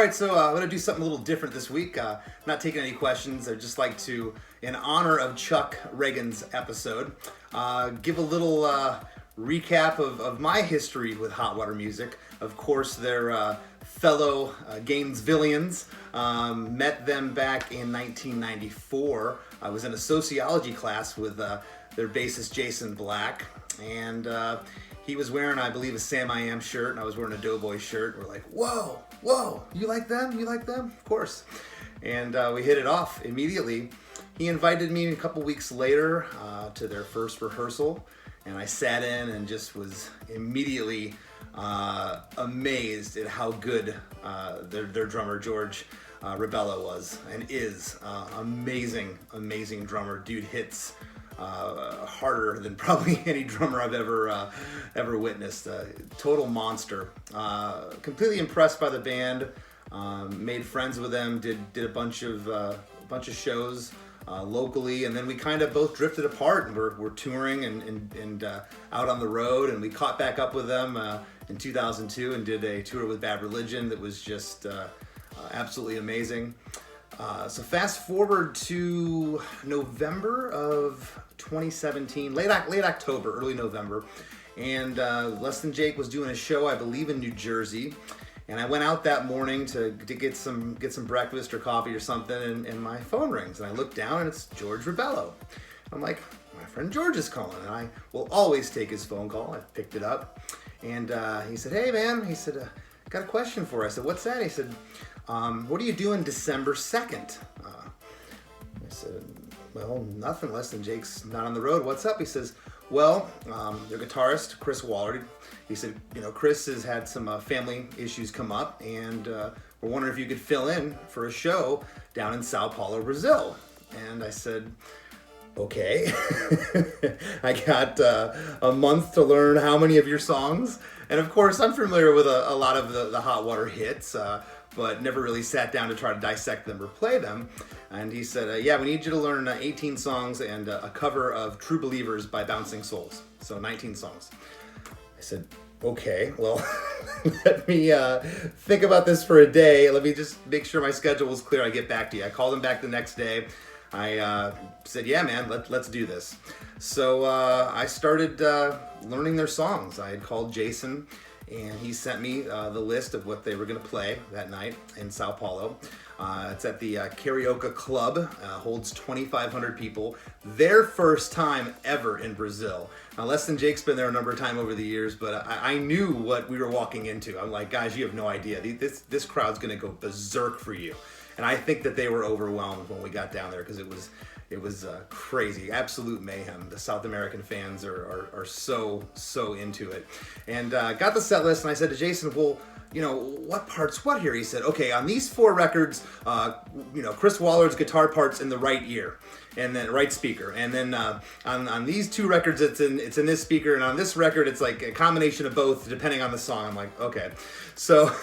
right, so I'm going to do something a little different this week. Not taking any questions. I'd just like to, in honor of Chuck Ragan's episode, give a little recap of my history with hot water music. Of course, they're fellow Gainesvillians. Met them back in 1994. I was in a sociology class with their bassist Jason Black, and he was wearing, I believe, a Sam I Am shirt, and I was wearing a Doughboy shirt. We're like, whoa, you like them? You like them? Of course. And we hit it off immediately. He invited me a couple weeks later to their first rehearsal, and I sat in and just was immediately amazed at how good their drummer George Rebello was and is. Amazing drummer. Dude hits harder than probably any drummer I've ever witnessed. Total monster. Completely impressed by the band. Made friends with them. Did a bunch of shows locally, and then we kind of both drifted apart, and we're touring and out on the road, and we caught back up with them in 2002 and did a tour with Bad Religion that was just absolutely amazing. So fast forward to November of 2017, late October, early November, and Less Than Jake was doing a show, I believe, in New Jersey. And I went out that morning to get some breakfast or coffee or something, and my phone rings, and I look down, and it's George Rebello. I'm like, my friend George is calling, and I will always take his phone call. I picked it up, and he said, hey man, he said, got a question for you. I said, what's that? He said, what are you doing December 2nd? I said, well, nothing. Less Than Jake's not on the road. What's up? He says, well, their guitarist, Chris Wollard, he said, Chris has had some family issues come up, and we're wondering if you could fill in for a show down in São Paulo, Brazil. And I said, okay. I got a month to learn how many of your songs. And of course, I'm familiar with a lot of the hot water hits, but never really sat down to try to dissect them or play them. And he said, yeah, we need you to learn 18 songs and a cover of True Believers by Bouncing Souls. So 19 songs. I said, okay, well, let me think about this for a day. Let me just make sure my schedule was clear. I get back to you. I called him back the next day. I said, yeah, man, let's do this. So I started learning their songs. I had called Jason, and he sent me the list of what they were going to play that night in São Paulo. It's at the Karaoke Club, holds 2,500 people. Their first time ever in Brazil. Now, Less Than Jake's been there a number of times over the years, but I knew what we were walking into. I'm like, guys, you have no idea. This crowd's going to go berserk for you. And I think that they were overwhelmed when we got down there because it was crazy, absolute mayhem. The South American fans are so into it. And got the set list, and I said to Jason, well, what part's what here? He said, okay, on these 4 records, Chris Wollard's guitar part's in the right ear, and then right speaker. And then on these 2 records, it's in this speaker, and on this record, it's like a combination of both, depending on the song. I'm like, okay. So,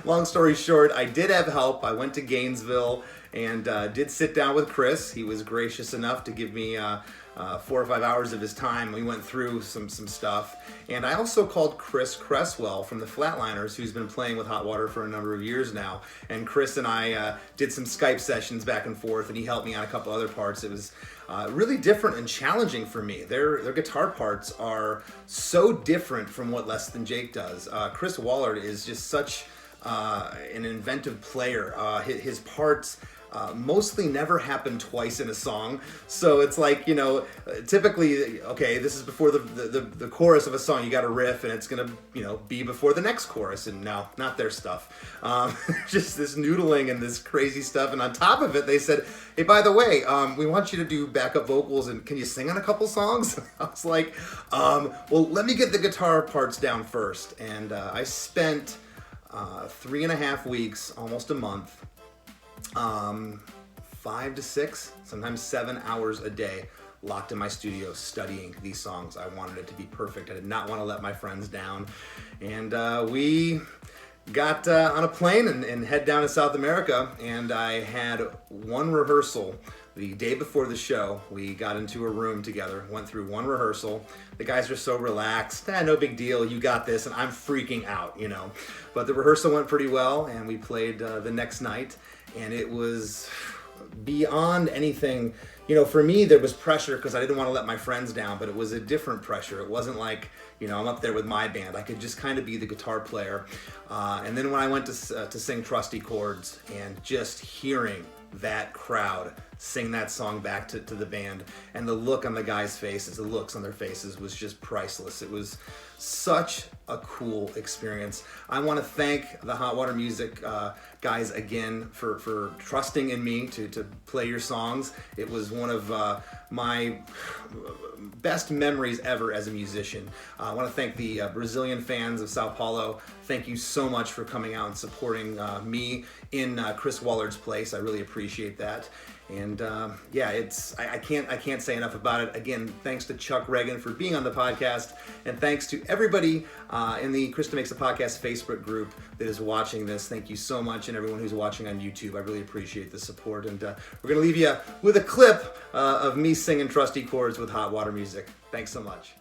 long story short, I did have help. I went to Gainesville and did sit down with Chris. He was gracious enough to give me 4 or 5 hours of his time. We went through some stuff. And I also called Chris Cresswell from the Flatliners, who's been playing with Hot Water for a number of years now. And Chris and I did some Skype sessions back and forth, and he helped me on a couple other parts. It was really different and challenging for me. Their guitar parts are so different from what Less Than Jake does. Chris Wollard is just such an inventive player. His parts mostly never happen twice in a song. So it's like, typically, okay, this is before the chorus of a song, you got a riff, and it's gonna, be before the next chorus, and no, not their stuff. Just this noodling and this crazy stuff. And on top of it, they said, hey, by the way, we want you to do backup vocals, and can you sing on a couple songs? I was like, well, let me get the guitar parts down first. And I spent 3.5 weeks, almost a month, 5 to 6, sometimes 7 hours a day, locked in my studio studying these songs. I wanted it to be perfect. I did not want to let my friends down. And we got on a plane and head down to South America, and I had one rehearsal. The day before the show, we got into a room together, went through one rehearsal. The guys are so relaxed, no big deal, you got this, and I'm freaking out, But the rehearsal went pretty well, and we played the next night, and it was beyond anything. For me, there was pressure because I didn't want to let my friends down, but it was a different pressure. It wasn't like, I'm up there with my band. I could just kind of be the guitar player. And then when I went to sing Trusty Chords and just hearing that crowd sing that song back to the band, and the look on the guys' faces, the looks on their faces was just priceless. It was such a cool experience. I want to thank the Hot Water Music guys again for trusting in me to play your songs. It was one of my best memories ever as a musician. I want to thank the Brazilian fans of São Paulo. Thank you so much for coming out and supporting me in Chris Wollard's place. I really appreciate that. And I can't say enough about it. Again, thanks to Chuck Ragan for being on the podcast, and thanks to everybody in the Chris DeMakes A Podcast Facebook group that is watching this. Thank you so much, and everyone who's watching on YouTube. I really appreciate the support. And we're going to leave you with a clip of me singing Trusty Chords with Hot Water Music. Thanks so much.